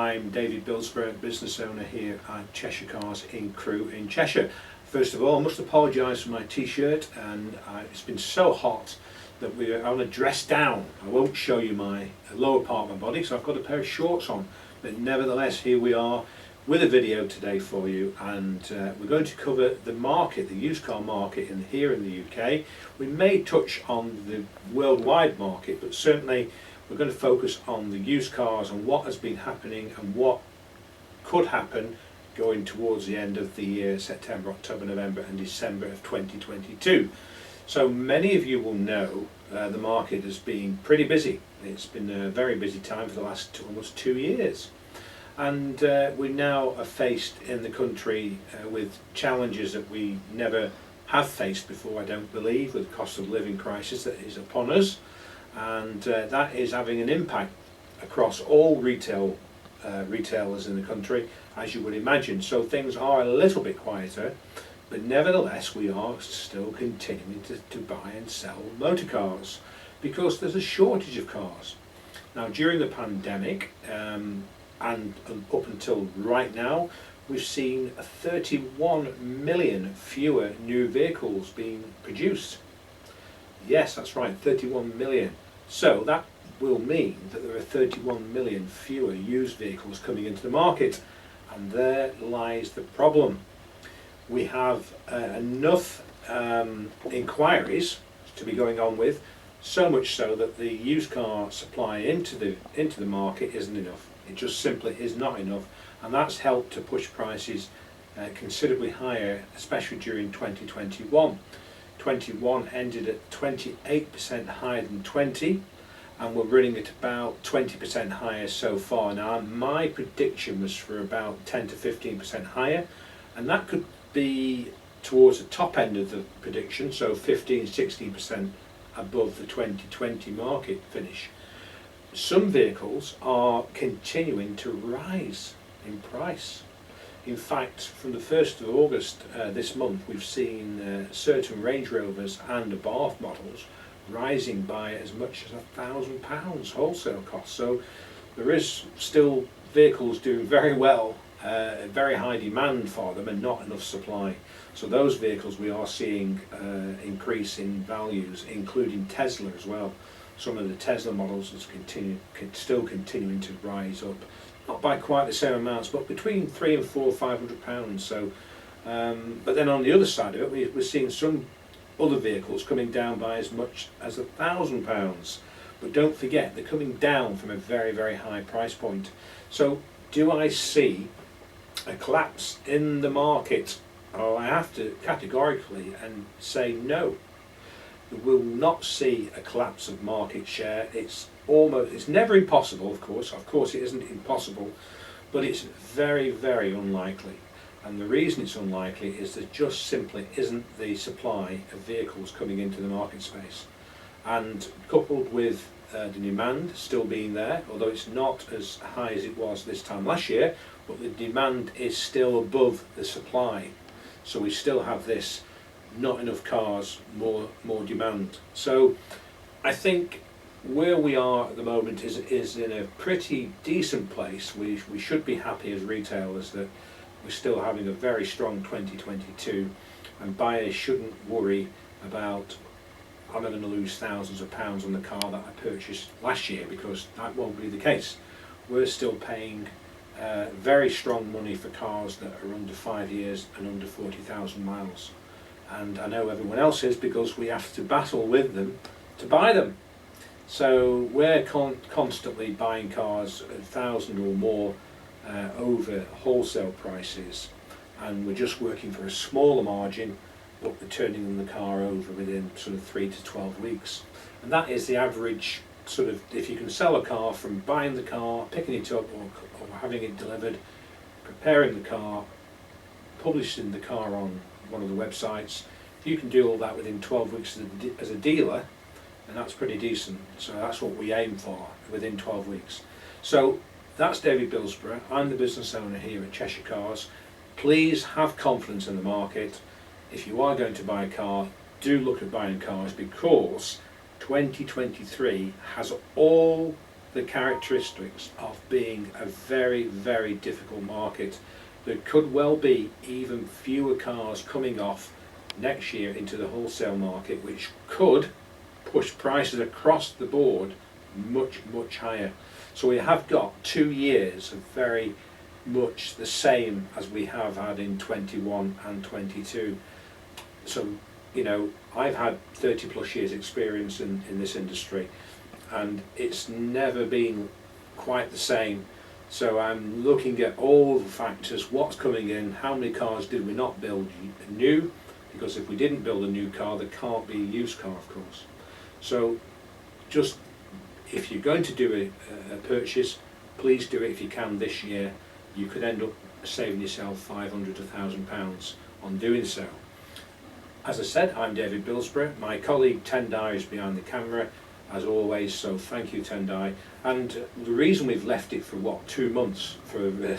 I'm David Bilsborough, business owner here at Cheshire Cars in Crewe in Cheshire. First of all, I must apologise for my t-shirt, and it's been so hot that we're on a dress down. I won't show you my lower part of my body, so I've got a pair of shorts on, but nevertheless here we are with a video today for you, and we're going to cover the market, the used car market here in the UK. We may touch on the worldwide market, but certainly we're going to focus on the used cars and what has been happening and what could happen going towards the end of the year, September, October, November and December of 2022. So many of you will know the market has been pretty busy. It's been a very busy time for the last almost 2 years. And we now are faced in the country with challenges that we never have faced before, I don't believe, with the cost of living crisis that is upon us. And that is having an impact across all retailers in the country, as you would imagine. So things are a little bit quieter, but nevertheless we are still continuing to buy and sell motor cars because there's a shortage of cars. Now during the pandemic and up until right now, we've seen 31 million fewer new vehicles being produced. Yes, that's right, 31 million. So that will mean that there are 31 million fewer used vehicles coming into the market, and there lies the problem. We have enough inquiries to be going on with, so much so that the used car supply into the market isn't enough. It just simply is not enough, and that's helped to push prices considerably higher, especially during 2021. 21 ended at 28% higher than 20, and we're running at about 20% higher so far. Now my prediction was for about 10 to 15% higher, and that could be towards the top end of the prediction, so 15-16% above the 2020 market finish. Some vehicles are continuing to rise in price. In fact, from the 1st of August this month, we've seen certain Range Rovers and Abarth models rising by as much as £1,000 wholesale cost. So there is still vehicles doing very well, very high demand for them and not enough supply. So those vehicles we are seeing increase in values, including Tesla as well. Some of the Tesla models is still continuing to rise up. Not by quite the same amounts, but between £300 and £500. So, but then on the other side of it, we're seeing some other vehicles coming down by as much as £1,000. But don't forget, they're coming down from a very, very high price point. So, do I see a collapse in the market? Oh, I have to categorically and say no. We will not see a collapse of market share. It's never impossible, of course it isn't impossible, but it's very, very unlikely. And the reason it's unlikely is there just simply isn't the supply of vehicles coming into the market space. And coupled with the demand still being there, although it's not as high as it was this time last year, but the demand is still above the supply. So we still have this not enough cars, more demand. So I think where we are at the moment is in a pretty decent place. We should be happy as retailers that we're still having a very strong 2022, and buyers shouldn't worry about, am I going to lose thousands of pounds on the car that I purchased last year, because that won't be the case. We're still paying very strong money for cars that are under 5 years and under 40,000 miles. And I know everyone else is, because we have to battle with them to buy them. So we're constantly buying cars 1,000 or more over wholesale prices, and we're just working for a smaller margin, but we're turning the car over within sort of 3 to 12 weeks. And that is the average sort of, if you can sell a car from buying the car, picking it up or having it delivered, preparing the car, publishing the car on one of the websites, if you can do all that within 12 weeks as a dealer, and that's pretty decent. So that's what we aim for, within 12 weeks. So that's David Bilsborough. I'm the business owner here at Cheshire Cars. Please have confidence in the market. If you are going to buy a car, do look at buying cars, because 2023 has all the characteristics of being a very, very difficult market. There could well be even fewer cars coming off next year into the wholesale market, which could push prices across the board much, much higher. So we have got 2 years of very much the same as we have had in 21 and 22. So, you know, I've had 30 plus years experience in this industry, and it's never been quite the same. So I'm looking at all the factors, what's coming in, how many cars did we not build new, because if we didn't build a new car, there can't be a used car, of course. So just, if you're going to do a purchase, please do it if you can this year. You could end up saving yourself £500 to £1,000 on doing so. As I said, I'm David Bilsborough. My colleague Tendai is behind the camera, as always, so thank you, Tendai. And the reason we've left it for 2 months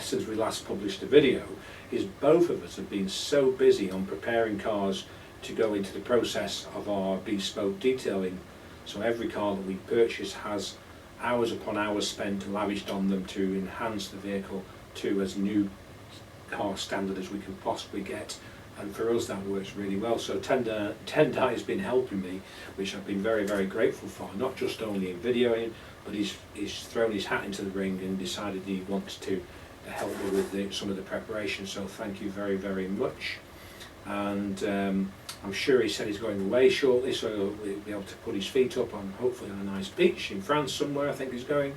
since we last published a video is both of us have been so busy on preparing cars to go into the process of our bespoke detailing. So every car that we purchase has hours upon hours spent lavished on them to enhance the vehicle to as new car standard as we can possibly get. And for us that works really well. So Tendai has been helping me, which I've been very, very grateful for, not just only in videoing, but he's thrown his hat into the ring and decided he wants to help me with some of the preparation. So thank you very, very much. And I'm sure he said he's going away shortly, so he'll be able to put his feet up on, hopefully on a nice beach in France somewhere, I think he's going.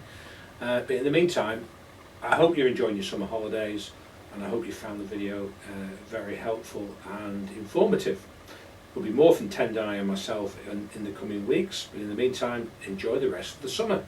But in the meantime, I hope you're enjoying your summer holidays, and I hope you found the video very helpful and informative. There'll be more from Tendai and myself in the coming weeks, but in the meantime, enjoy the rest of the summer.